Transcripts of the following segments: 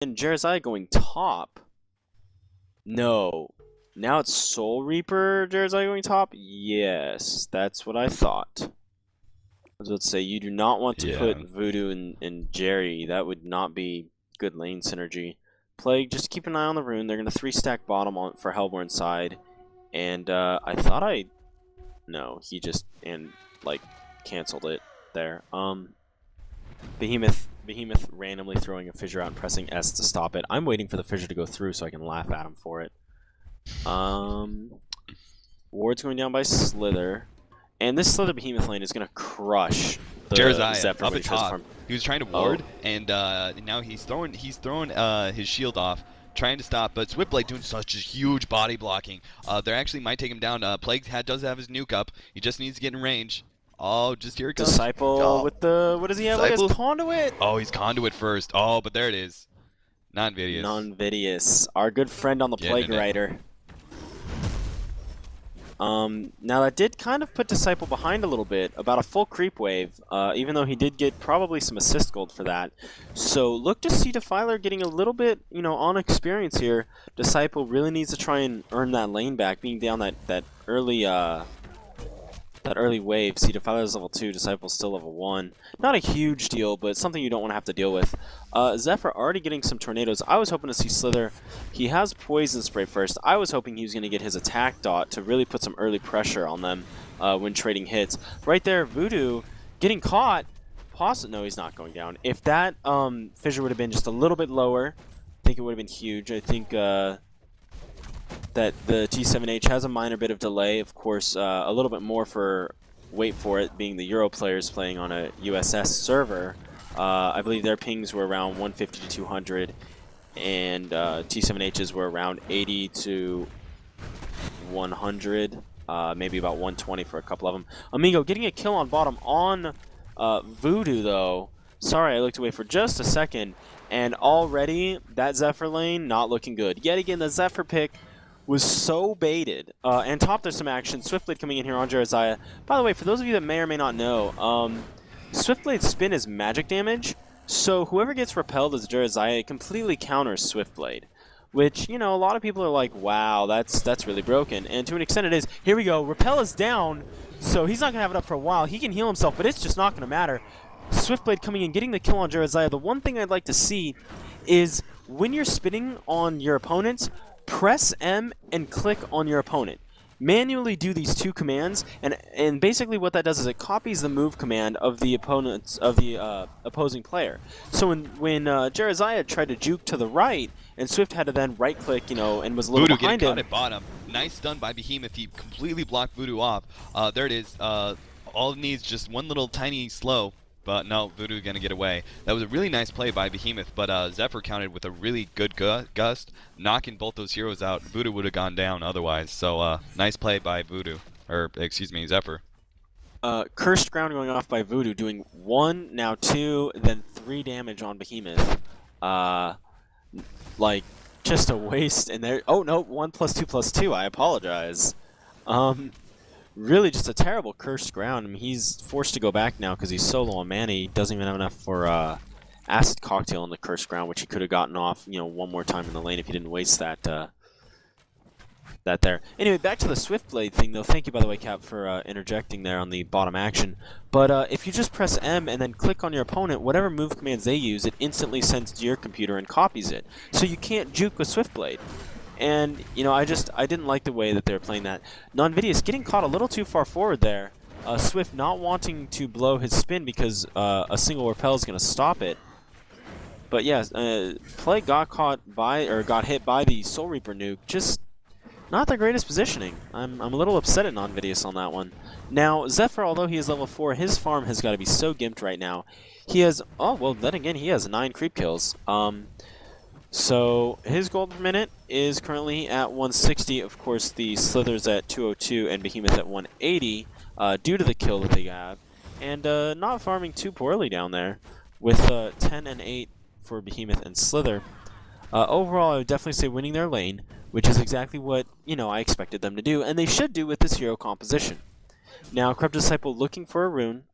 And Jerizai going top. No. Now it's Soul Reaper Jerizai going top? Yes, that's what I thought. I was about to say, you do not want to put Voodoo and Jerry. That would not be good lane synergy. Plague, just keep an eye on the rune. They're going to 3-stack bottom on for Hellborn side. And I thought no, he just, like, canceled it there. Behemoth randomly throwing a fissure out and pressing S to stop it. I'm waiting for the fissure to go through so I can laugh at him for it. Ward's going down by Slither. And this Slither Behemoth lane is going to crush the Jerizai up at top. He was trying to ward, and now he's throwing his shield off, trying to stop, but Swiftblade doing such a huge body blocking. They actually might take him down. Plague does have his nuke up. He just needs to get in range. Oh, just here it comes. Disciple with the, what does he have? Like his conduit? Oh, he's conduit first. Oh, but there it is. Non-Vidius. Non-Vidius. Our good friend on the Plague Rider. Now that did kind of put Disciple behind a little bit, about a full creep wave, even though he did get probably some assist gold for that. So look to see Defiler getting a little bit, on experience here. Disciple really needs to try and earn that lane back, being down that early wave. See, Defiler is level 2, Disciple's still level 1. Not a huge deal, but something you don't want to have to deal with. Zephyr already getting some tornadoes. I was hoping to see Slither. He has Poison Spray first. I was hoping he was going to get his attack dot to really put some early pressure on them when trading hits. Right there, Voodoo getting caught. No, he's not going down. If that fissure would have been just a little bit lower, I think it would have been huge. I think that the T7H has a minor bit of delay. Of course, a little bit more for, wait for it, being the Euro players playing on a USS server. I believe their pings were around 150 to 200, and T7H's were around 80 to 100, maybe about 120 for a couple of them. Amigo getting a kill on bottom on Voodoo, though. Sorry, I looked away for just a second, and already that Zephyr lane not looking good. Yet again, the Zephyr pick was so baited. And top, there's some action. Swiftblade coming in here on Jerizai. By the way, for those of you that may or may not know, Swiftblade's spin is magic damage, so whoever gets repelled as Jerizai completely counters Swiftblade. Which, a lot of people are like, wow, that's really broken. And to an extent it is. Here we go. Repel is down, so he's not going to have it up for a while. He can heal himself, but it's just not going to matter. Swiftblade coming in, getting the kill on Jerizai. The one thing I'd like to see is when you're spinning on your opponents, press M and click on your opponent. Manually do these two commands, and basically what that does is it copies the move command of the opposing player. So when Jerizai tried to juke to the right, and Swift had to then right click, and was a little Voodoo behind getting him. caught at bottom. Nice stun by Behemoth. He completely blocked Voodoo off. There it is. All it needs just one little tiny slow. But no, Voodoo gonna get away. That was a really nice play by Behemoth, but Zephyr counted with a really good gust, knocking both those heroes out. Voodoo would have gone down otherwise. So nice play by Voodoo, or excuse me, Zephyr. Cursed Ground going off by Voodoo, doing 1, now 2, then 3 damage on Behemoth. Like just a waste. And there. Oh no, 1 + 2 + 2. I apologize. Really just a terrible Cursed Ground. I mean, he's forced to go back now because he's so low on mana. He doesn't even have enough for Acid Cocktail on the Cursed Ground, which he could have gotten off, one more time in the lane if he didn't waste that there. Anyway, back to the Swiftblade thing, though. Thank you, by the way, Cap, for interjecting there on the bottom action. But if you just press M and then click on your opponent, whatever move commands they use, it instantly sends to your computer and copies it. So you can't juke with Swiftblade. And, I didn't like the way that they were playing that. Non-Vidius getting caught a little too far forward there. Swift not wanting to blow his spin because a single repel is going to stop it. But yeah, Plague got hit by the Soul Reaper nuke. Just not the greatest positioning. I'm a little upset at Non-Vidius on that one. Now, Zephyr, although he is level 4, his farm has got to be so gimped right now. He has, then again, he has 9 creep kills. So his gold per minute is currently at 160. Of course, the Slither's at 202 and Behemoth at 180 due to the kill that they have. And not farming too poorly down there with 10 and 8 for Behemoth and Slither. Overall, I would definitely say winning their lane, which is exactly what, I expected them to do. And they should do with this hero composition. Now, Corrupt Disciple looking for a rune.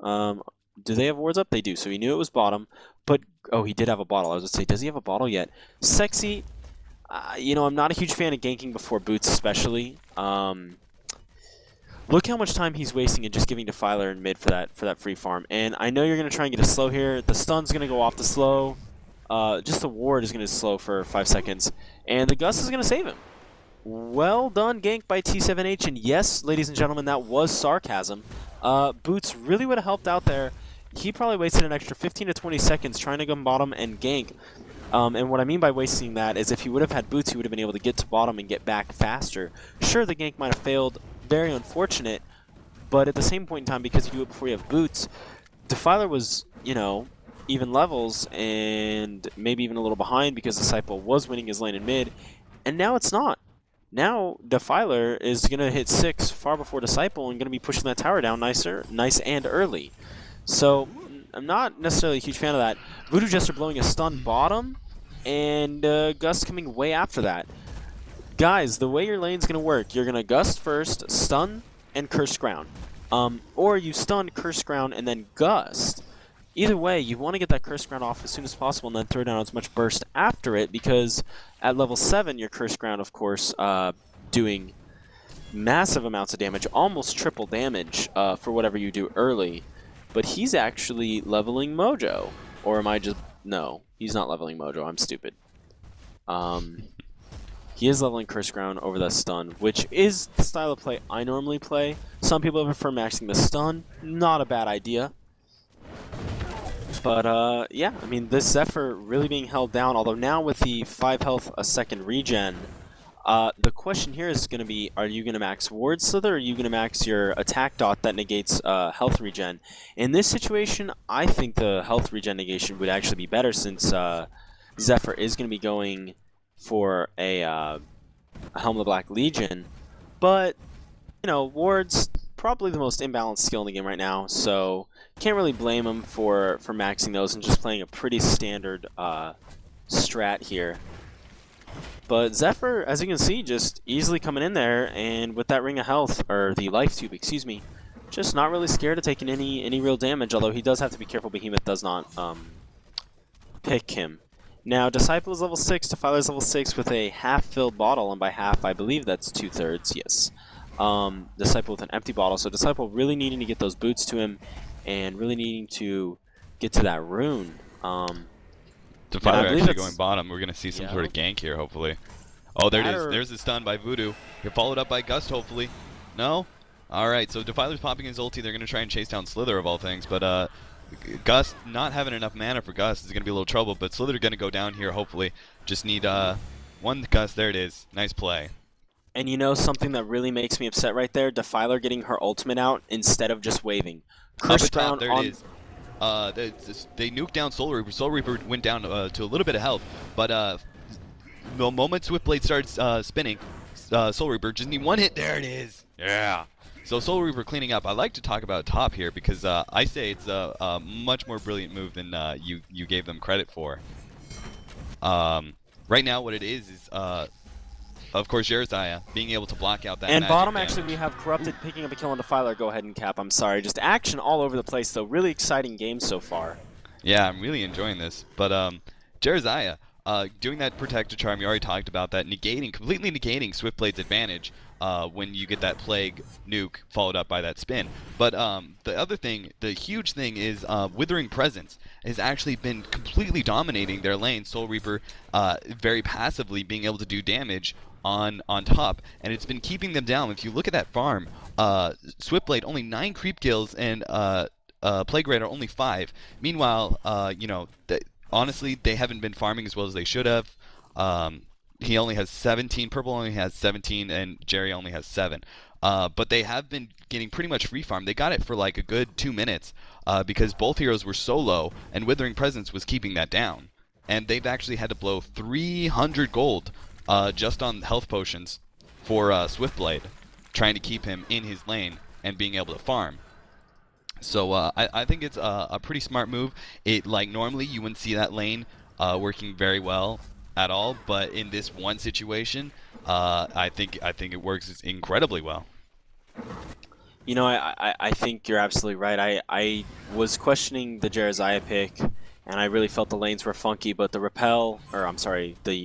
Do they have wards up? They do. So he knew it was bottom. But, oh, he did have a bottle. I was going to say, does he have a bottle yet? Sexy, you know, I'm not a huge fan of ganking before boots, especially. Look how much time he's wasting and just giving Defiler in mid for that free farm. And I know you're going to try and get a slow here. The stun's going to go off the slow. Just the ward is going to slow for 5 seconds. And the Gus is going to save him. Well done, gank by T7H. And yes, ladies and gentlemen, that was sarcasm. Boots really would have helped out there. He probably wasted an extra 15 to 20 seconds trying to go bottom and gank. And what I mean by wasting that is if he would have had boots, he would have been able to get to bottom and get back faster. Sure, the gank might have failed. Very unfortunate. But at the same point in time, because you do it before you have boots, Defiler was, you know, even levels and maybe even a little behind because Disciple was winning his lane in mid. And now it's not. Now Defiler is going to hit 6 far before Disciple and going to be pushing that tower down nice and early. So I'm not necessarily a huge fan of that. Voodoo Jester blowing a stun bottom, and Gus coming way after that. Guys, the way your lane's going to work, you're going to Gust first, stun, and Curse Ground. Or you stun, Curse Ground, and then Gust. Either way, you want to get that Curse Ground off as soon as possible and then throw down as much burst after it, because at level 7, your Curse Ground, of course, doing massive amounts of damage, almost triple damage for whatever you do early. But he's actually leveling Mojo. Or am I just... No, he's not leveling Mojo. I'm stupid. He is leveling Curse Ground over that stun, which is the style of play I normally play. Some people prefer maxing the stun. Not a bad idea. But, yeah, I mean, this Zephyr really being held down, although now with the 5 health a second regen, the question here is going to be, are you going to max Ward Slither, or are you going to max your attack dot that negates health regen? In this situation, I think the health regen negation would actually be better, since Zephyr is going to be going for a Helm of the Black Legion. But, you know, Ward's probably the most imbalanced skill in the game right now, so can't really blame him for maxing those and just playing a pretty standard strat here. But Zephyr, as you can see, just easily coming in there, and with that Ring of Health, or the Life Tube, excuse me, just not really scared of taking any real damage, although he does have to be careful Behemoth does not pick him. Now, Disciple is level 6, Defiler is level 6 with a half-filled bottle, and by half, I believe that's 2/3, yes. Disciple with an empty bottle, so Disciple really needing to get those boots to him, and really needing to get to that rune. Defiler actually going bottom. We're going to see some sort of gank here, hopefully. Oh, there it is. There's the stun by Voodoo. You're followed up by Gust, hopefully. No? Alright, so Defiler's popping his ulti. They're going to try and chase down Slither, of all things. But Gust, not having enough mana for Gust is going to be a little trouble. But Slither going to go down here, hopefully. Just need one Gust. There it is. Nice play. And you know something that really makes me upset right there? Defiler getting her ultimate out instead of just waving. Curse Ground there it is. They nuked down Soul Reaper. Soul Reaper went down to a little bit of health, but the moment Swiftblade starts spinning, Soul Reaper just need one hit. There it is. Yeah. So Soul Reaper cleaning up. I like to talk about top here because I say it's a much more brilliant move than you gave them credit for. Right now, what it is of course, Jeremiah being able to block out that. And bottom, damage. actually, we have Corrupted picking up a kill on Defiler. Go ahead and cap. I'm sorry. Just action all over the place, though. Really exciting game so far. Yeah, I'm really enjoying this. But Jeremiah doing that Protector Charm, you already talked about that, completely negating Swiftblade's advantage when you get that Plague nuke followed up by that spin. But the other thing, the huge thing is Withering Presence has actually been completely dominating their lane. Soul Reaper very passively being able to do damage on top, and it's been keeping them down. If you look at that farm, Swiftblade only 9 creep kills and Plague Raider only 5. Meanwhile, you know, honestly, they haven't been farming as well as they should have. He only has 17, Purple only has 17, and Jerry only has 7. But they have been getting pretty much free farm. They got it for like a good 2 minutes because both heroes were so low, and Withering Presence was keeping that down. And they've actually had to blow 300 gold just on health potions for Swiftblade, trying to keep him in his lane and being able to farm. So I think it's a pretty smart move. Like normally you wouldn't see that lane working very well at all, but in this one situation, I think it works incredibly well. You know, I think you're absolutely right. I was questioning the Jeraziah pick, and I really felt the lanes were funky, but the repel, or I'm sorry, the